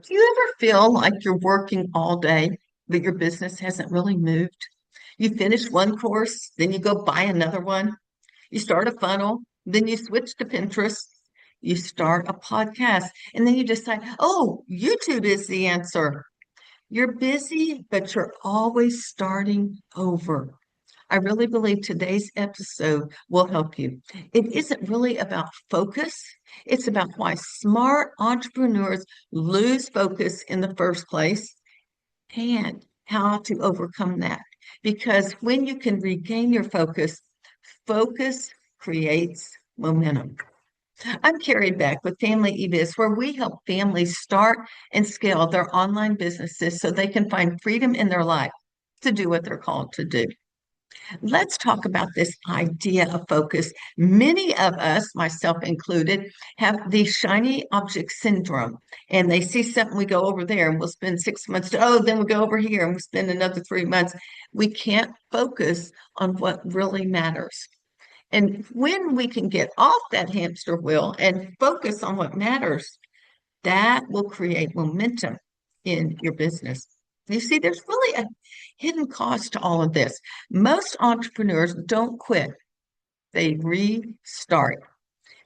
Do you ever feel like you're working all day, but your business hasn't really moved? You finish one course, then you go buy another one. You start a funnel, then you switch to Pinterest. You start a podcast, and then you decide, oh, YouTube is the answer. You're busy, but you're always starting over. I really believe today's episode will help you. It isn't really about focus, it's about why smart entrepreneurs lose focus in the first place and how to overcome that. Because when you can regain your focus, focus creates momentum. I'm carried back with Family eBiz, where we help families start and scale their online businesses so they can find freedom in their life to do what they're called to do. Let's talk about this idea of focus. Many of us, myself included, have the shiny object syndrome, and they see something, we go over there and we'll spend 6 months to, oh, then we'll go over here and we'll spend another 3 months. We can't focus on what really matters. And when we can get off that hamster wheel and focus on what matters, that will create momentum in your business. You see, there's really a hidden cost to all of this. Most entrepreneurs don't quit, they restart.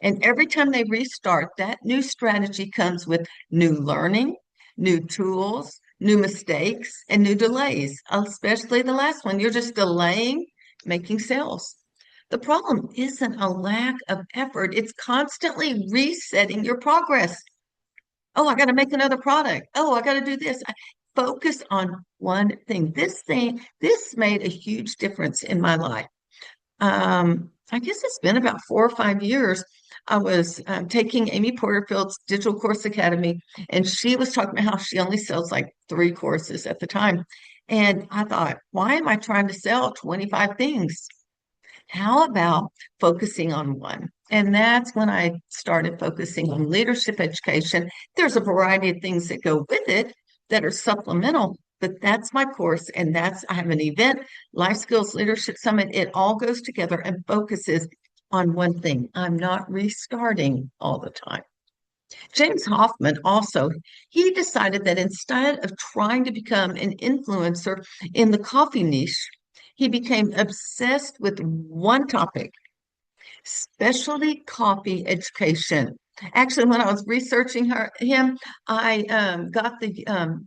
And every time they restart, that new strategy comes with new learning, new tools, new mistakes, and new delays, especially the last one. You're just delaying making sales. The problem isn't a lack of effort, it's constantly resetting your progress. Oh, I got to make another product. Oh, I got to do this. Focus on one thing. This made a huge difference in my life. I guess it's been about 4 or 5 years. I was taking Amy Porterfield's Digital Course Academy, and she was talking about how she only sells like 3 courses at the time. And I thought, why am I trying to sell 25 things? How about focusing on one? And that's when I started focusing on leadership education. There's a variety of things that go with it that are supplemental, but that's my course. And I have an event, Life Skills Leadership Summit. It all goes together and focuses on one thing. I'm not restarting all the time. James Hoffman also, he decided that instead of trying to become an influencer in the coffee niche, he became obsessed with one topic, specialty coffee education. Actually, when I was researching him, I got the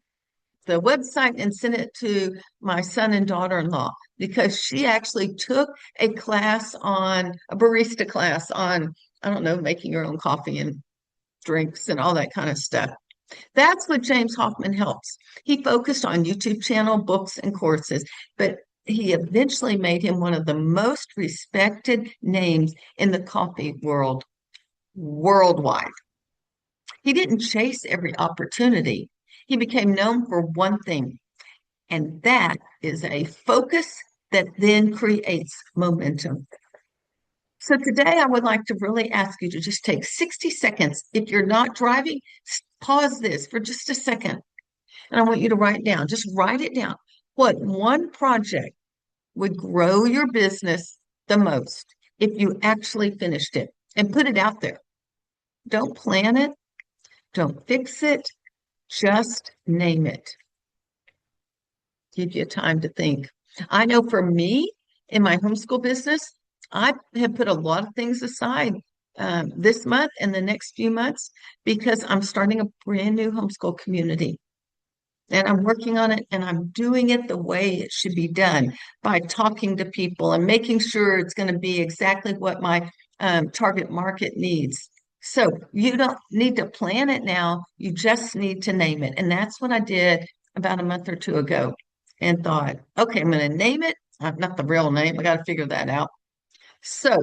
website and sent it to my son and daughter-in-law because she actually took a barista class on, I don't know, making your own coffee and drinks and all that kind of stuff. That's what James Hoffman helps. He focused on YouTube channel, books, and courses, but he eventually made him one of the most respected names in the coffee world worldwide. He didn't chase every opportunity. He became known for one thing, and that is a focus that then creates momentum. So today I would like to really ask you to just take 60 seconds. If you're not driving, pause this for just a second. And I want you to just write it down. What one project would grow your business the most if you actually finished it and put it out there? Don't plan it, don't fix it, just name it. Give you time to think. I know for me, in my homeschool business, I have put a lot of things aside this month and the next few months because I'm starting a brand new homeschool community. And I'm working on it and I'm doing it the way it should be done by talking to people and making sure it's going to be exactly what my target market needs. So you don't need to plan it now, you just need to name it. And that's what I did about a month or two ago and thought, okay, I'm going to name it. Not the real name, I got to figure that out. So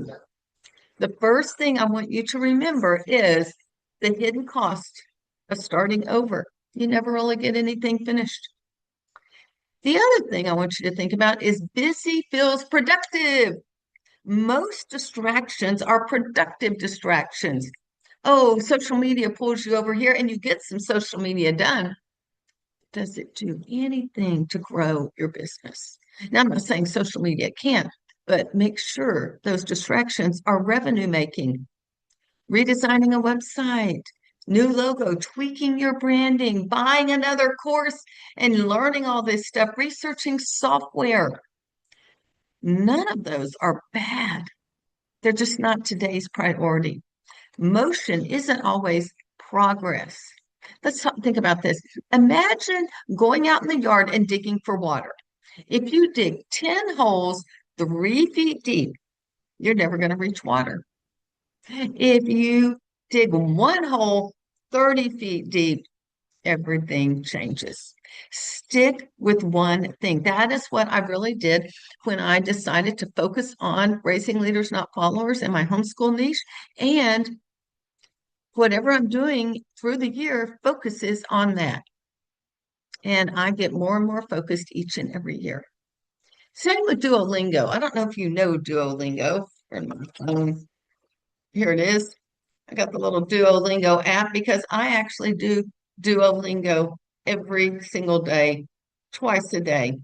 the first thing I want you to remember is the hidden cost of starting over. You never really get anything finished. The other thing I want you to think about is busy feels productive. Most distractions are productive distractions. Oh, social media pulls you over here and you get some social media done. Does it do anything to grow your business? Now, I'm not saying social media can't, but make sure those distractions are revenue making. Redesigning a website, new logo, tweaking your branding, buying another course, and learning all this stuff, researching software. None of those are bad. They're just not today's priority. Motion isn't always progress. Think about this. Imagine going out in the yard and digging for water. If you dig 10 holes 3 feet deep, you're never going to reach water. If you dig one hole 30 feet deep, everything changes. Stick with one thing. That is what I really did when I decided to focus on raising leaders, not followers, in my homeschool niche. And whatever I'm doing through the year focuses on that. And I get more and more focused each and every year. Same with Duolingo. I don't know if you know Duolingo. In my phone. Here it is. I got the little Duolingo app because I actually do Duolingo every single day, twice a day.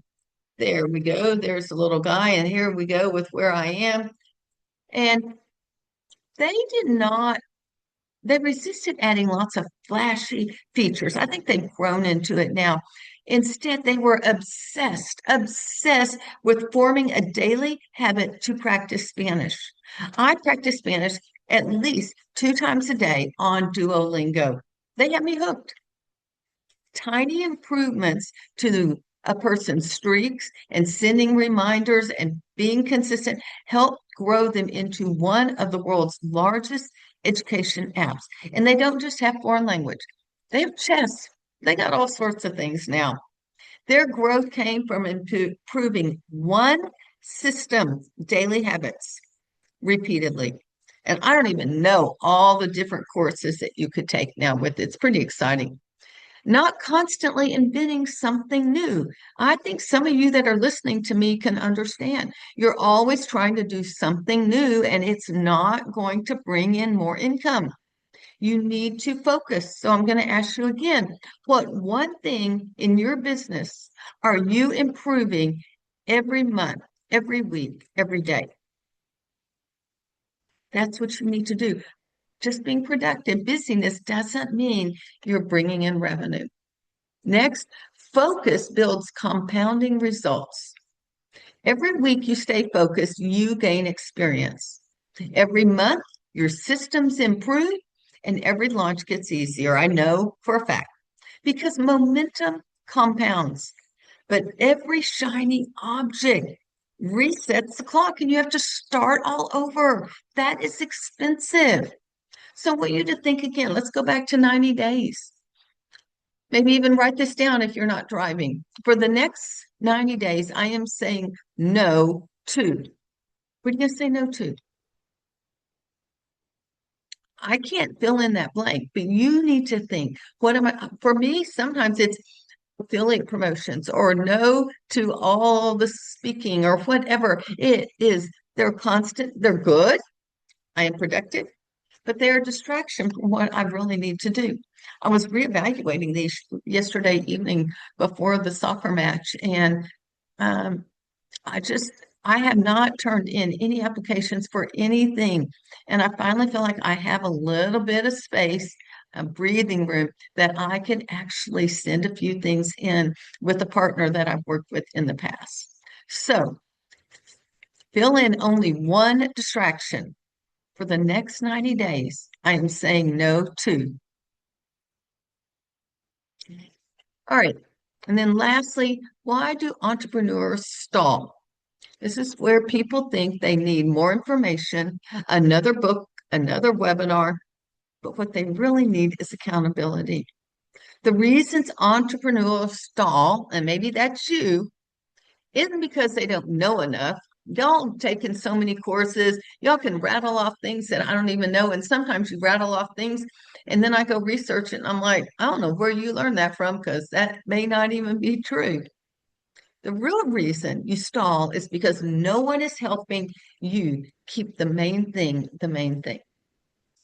There we go. There's the little guy, and here we go with where I am. And they did not, they resisted adding lots of flashy features. I think they've grown into it now. Instead, they were obsessed with forming a daily habit to practice Spanish. I practice Spanish at least 2 times a day on Duolingo. They have me hooked. Tiny improvements to a person's streaks and sending reminders and being consistent help grow them into one of the world's largest education apps. And they don't just have foreign language, they have chess. They got all sorts of things now. Their growth came from improving one system, daily habits, repeatedly. And I don't even know all the different courses that you could take now with it. It's pretty exciting. Not constantly inventing something new. I think some of you that are listening to me can understand. You're always trying to do something new, and it's not going to bring in more income. You need to focus. So I'm going to ask you again, what one thing in your business are you improving every month, every week, every day? That's what you need to do. Just being productive. Busyness doesn't mean you're bringing in revenue. Next, focus builds compounding results. Every week you stay focused, you gain experience. Every month, your systems improve and every launch gets easier. I know for a fact because momentum compounds. But every shiny object resets the clock and you have to start all over. That is expensive. So I want you to think again. Let's go back to 90 days. Maybe even write this down if you're not driving. For the next 90 days, I am saying no to. What are you going to say no to? I can't fill in that blank, but you need to think, what am I? For me, sometimes it's affiliate promotions or no to all the speaking or whatever it is. They're constant, they're good. I am productive, but they're a distraction from what I really need to do. I was reevaluating these yesterday evening before the soccer match, and um, I just, I have not turned in any applications for anything. And I finally feel like I have a little bit of space, a breathing room that I can actually send a few things in with a partner that I've worked with in the past. So fill in only one distraction for the next 90 days. I am saying no to. All right. And then lastly, why do entrepreneurs stall? This is where people think they need more information, another book, another webinar, but what they really need is accountability. The reasons entrepreneurs stall, and maybe that's you, isn't because they don't know enough. Y'all taken so many courses, y'all can rattle off things that I don't even know. And sometimes you rattle off things, and then I go research it, and I'm like, I don't know where you learned that from, because that may not even be true. The real reason you stall is because no one is helping you keep the main thing the main thing.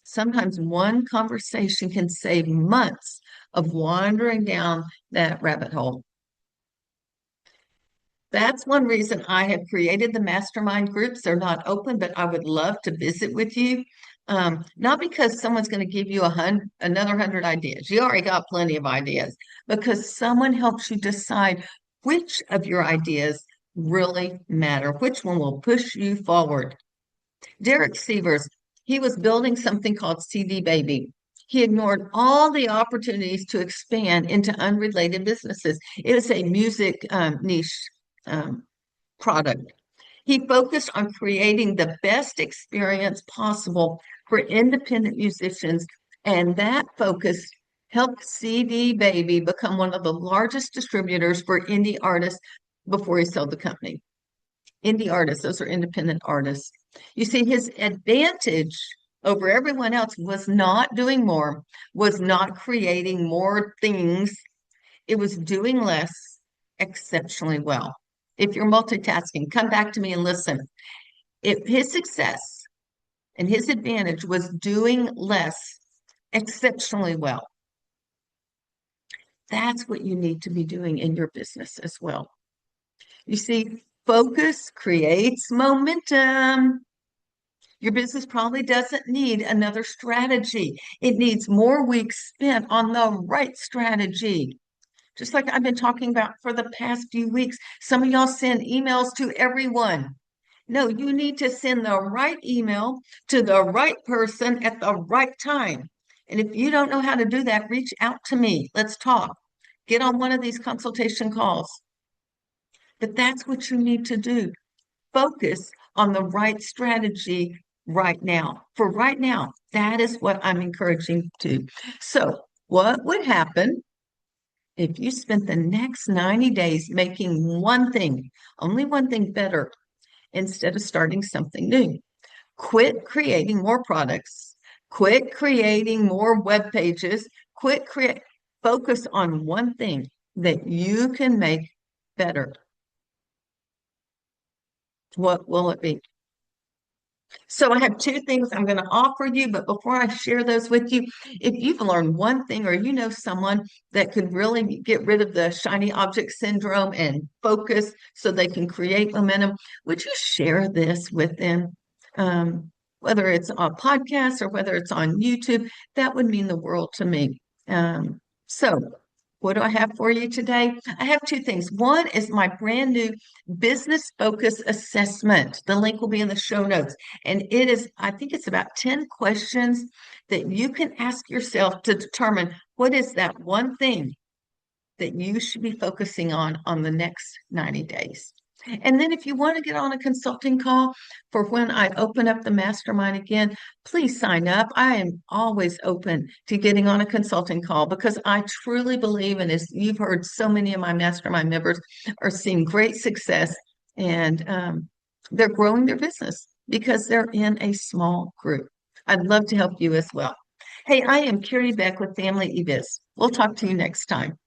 Sometimes one conversation can save months of wandering down that rabbit hole. That's one reason I have created the mastermind groups. They're not open, but I would love to visit with you. Not because someone's going to give you another 100 ideas. You already got plenty of ideas because someone helps you decide which of your ideas really matter, which one will push you forward. Derek Sievers, he was building something called CD Baby. He ignored all the opportunities to expand into unrelated businesses. It was a music niche um, product. He focused on creating the best experience possible for independent musicians, and that focus helped CD Baby become one of the largest distributors for indie artists before he sold the company. Indie artists, those are independent artists. You see, his advantage over everyone else was not doing more, was not creating more things. It was doing less exceptionally well. If you're multitasking, come back to me and listen. If his success and his advantage was doing less exceptionally well, that's what you need to be doing in your business as well. You see, focus creates momentum. Your business probably doesn't need another strategy. It needs more weeks spent on the right strategy. Just like I've been talking about for the past few weeks, some of y'all send emails to everyone. No, you need to send the right email to the right person at the right time. And if you don't know how to do that, reach out to me. Let's talk. Get on one of these consultation calls. But that's what you need to do. Focus on the right strategy right now. For right now, that is what I'm encouraging to. So, what would happen if you spent the next 90 days making one thing, only one thing better, instead of starting something new? Quit creating more products, quit creating more web pages, focus on one thing that you can make better. What will it be? So I have two things I'm going to offer you, but before I share those with you, if you've learned one thing or you know someone that could really get rid of the shiny object syndrome and focus so they can create momentum, would you share this with them? Whether it's on podcast or whether it's on YouTube, that would mean the world to me. So what do I have for you today? I have two things. One is my brand new business focus assessment. The link will be in the show notes. And it is, I think it's about 10 questions that you can ask yourself to determine what is that one thing that you should be focusing on the next 90 days. And then if you want to get on a consulting call for when I open up the mastermind again, please sign up. I am always open to getting on a consulting call because I truly believe, and as you've heard, so many of my mastermind members are seeing great success and they're growing their business because they're in a small group. I'd love to help you as well. Hey, I am Carrie Beck with Family eBiz. We'll talk to you next time.